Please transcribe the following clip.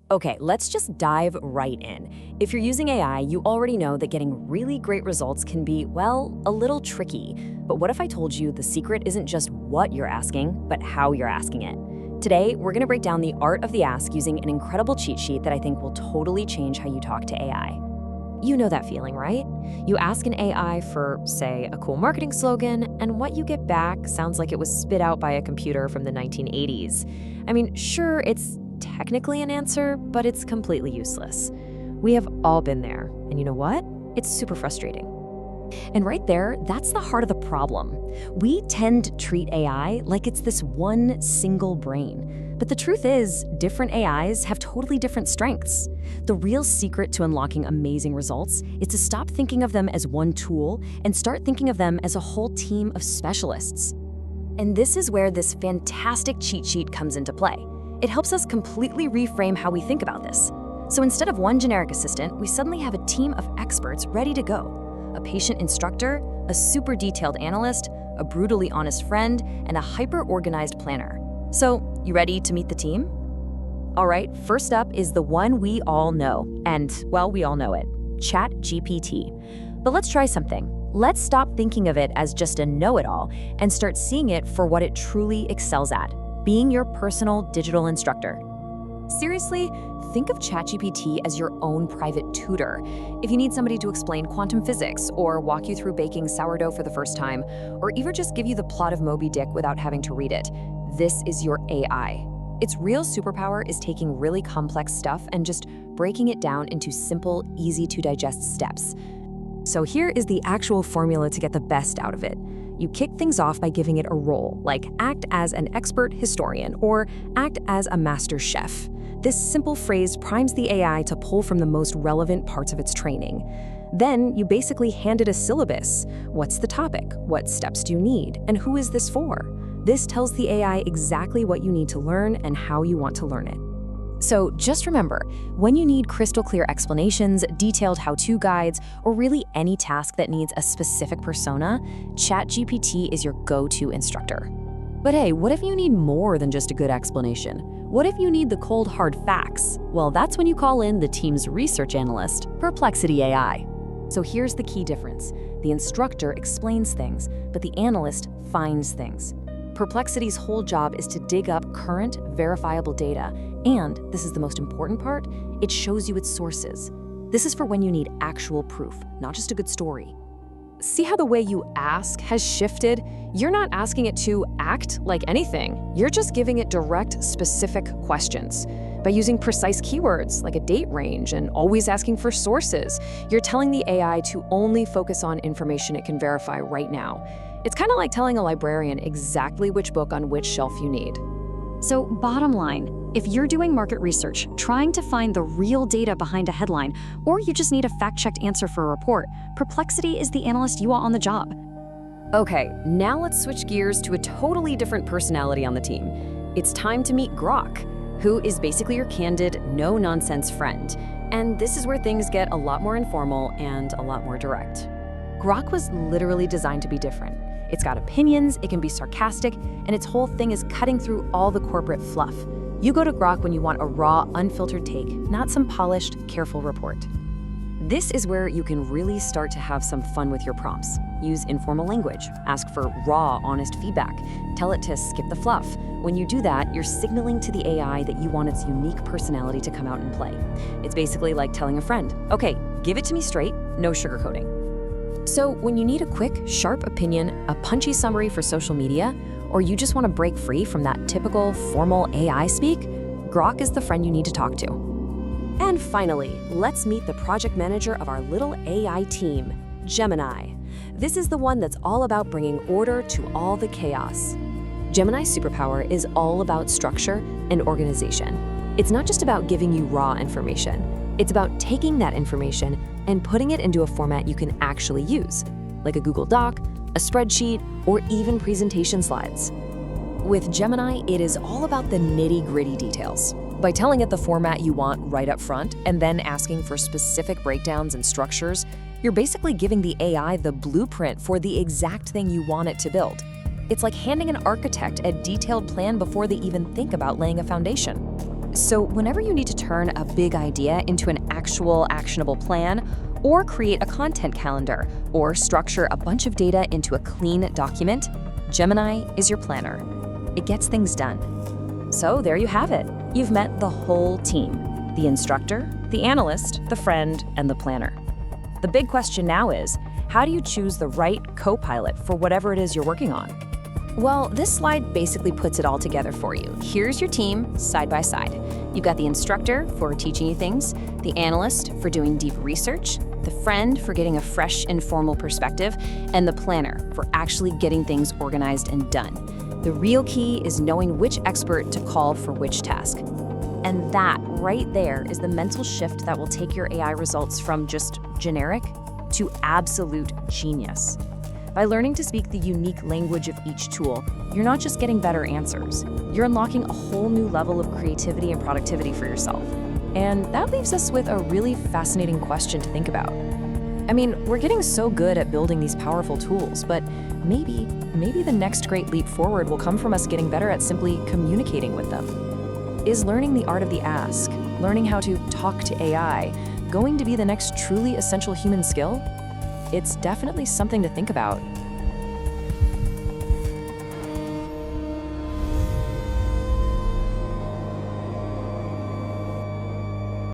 Okay, let's just dive right in. If you're using AI, you already know that getting really great results can be, well, a little tricky. But what if I told you the secret isn't just what you're asking, but how you're asking it? Today, we're going to break down the art of the ask using an incredible cheat sheet that I think will totally change how you talk to AI. You know that feeling, right? You ask an AI for, say, a cool marketing slogan, and what you get back sounds like it was spit out by a computer from the 1980s. I mean, sure, it's technically an answer, but it's completely useless. We have all been there, and you know what? It's super frustrating. And right there, that's the heart of the problem. We tend to treat AI like it's this one single brain. But the truth is, different AIs have totally different strengths. The real secret to unlocking amazing results is to stop thinking of them as one tool and start thinking of them as a whole team of specialists. And this is where this fantastic cheat sheet comes into play. It helps us completely reframe how we think about this. So instead of one generic assistant, we suddenly have a team of experts ready to go. A patient instructor, a super detailed analyst, a brutally honest friend, and a hyper-organized planner. So, you ready to meet the team? All right, first up is the one we all know, and, well, we all know it, ChatGPT. But let's try something. Let's stop thinking of it as just a know-it-all and start seeing it for what it truly excels at, being your personal digital instructor. Seriously, think of ChatGPT as your own private tutor. If you need somebody to explain quantum physics, or walk you through baking sourdough for the first time, or even just give you the plot of Moby Dick without having to read it, this is your AI. Its real superpower is taking really complex stuff and just breaking it down into simple, easy-to-digest steps. So here is the actual formula to get the best out of it. You kick things off by giving it a role, like act as an expert historian or act as a master chef. This simple phrase primes the AI to pull from the most relevant parts of its training. Then you basically hand it a syllabus. What's the topic? What steps do you need? And who is this for? This tells the AI exactly what you need to learn and how you want to learn it. So just remember, when you need crystal clear explanations, detailed how-to guides, or really any task that needs a specific persona, ChatGPT is your go-to instructor. But hey, what if you need more than just a good explanation? What if you need the cold, hard facts? Well, that's when you call in the team's research analyst, Perplexity AI. So here's the key difference. The instructor explains things, but the analyst finds things. Perplexity's whole job is to dig up current, verifiable data, and, this is the most important part, it shows you its sources. This is for when you need actual proof, not just a good story. See how the way you ask has shifted? You're not asking it to act like anything. You're just giving it direct, specific questions. By using precise keywords like a date range and always asking for sources, you're telling the AI to only focus on information it can verify right now. It's kind of like telling a librarian exactly which book on which shelf you need. So bottom line, if you're doing market research, trying to find the real data behind a headline, or you just need a fact-checked answer for a report, Perplexity is the analyst you want on the job. Okay, now let's switch gears to a totally different personality on the team. It's time to meet Grok, who is basically your candid, no-nonsense friend. And this is where things get a lot more informal and a lot more direct. Grok was literally designed to be different. It's got opinions, it can be sarcastic, and its whole thing is cutting through all the corporate fluff. You go to Grok when you want a raw, unfiltered take, not some polished, careful report. This is where you can really start to have some fun with your prompts. Use informal language, ask for raw, honest feedback, tell it to skip the fluff. When you do that, you're signaling to the AI that you want its unique personality to come out and play. It's basically like telling a friend, okay, give it to me straight, no sugarcoating. So when you need a quick, sharp opinion, a punchy summary for social media, or you just want to break free from that typical, formal AI speak, Grok is the friend you need to talk to. And finally, let's meet the project manager of our little AI team, Gemini. This is the one that's all about bringing order to all the chaos. Gemini's superpower is all about structure and organization. It's not just about giving you raw information. It's about taking that information and putting it into a format you can actually use, like a Google Doc, a spreadsheet, or even presentation slides. With Gemini, it is all about the nitty-gritty details. By telling it the format you want right up front and then asking for specific breakdowns and structures, you're basically giving the AI the blueprint for the exact thing you want it to build. It's like handing an architect a detailed plan before they even think about laying a foundation. So whenever you need to turn a big idea into an actual actionable plan, or create a content calendar, or structure a bunch of data into a clean document, Gemini is your planner. It gets things done. So there you have it. You've met the whole team: the instructor, the analyst, the friend, and the planner. The big question now is, how do you choose the right co-pilot for whatever it is you're working on? Well, this slide basically puts it all together for you. Here's your team side by side. You've got the instructor for teaching you things, the analyst for doing deep research, the friend for getting a fresh, informal perspective, and the planner for actually getting things organized and done. The real key is knowing which expert to call for which task. And that right there is the mental shift that will take your AI results from just generic to absolute genius. By learning to speak the unique language of each tool, you're not just getting better answers, you're unlocking a whole new level of creativity and productivity for yourself. And that leaves us with a really fascinating question to think about. I mean, we're getting so good at building these powerful tools, but maybe the next great leap forward will come from us getting better at simply communicating with them. Is learning the art of the ask, learning how to talk to AI, going to be the next truly essential human skill? It's definitely something to think about.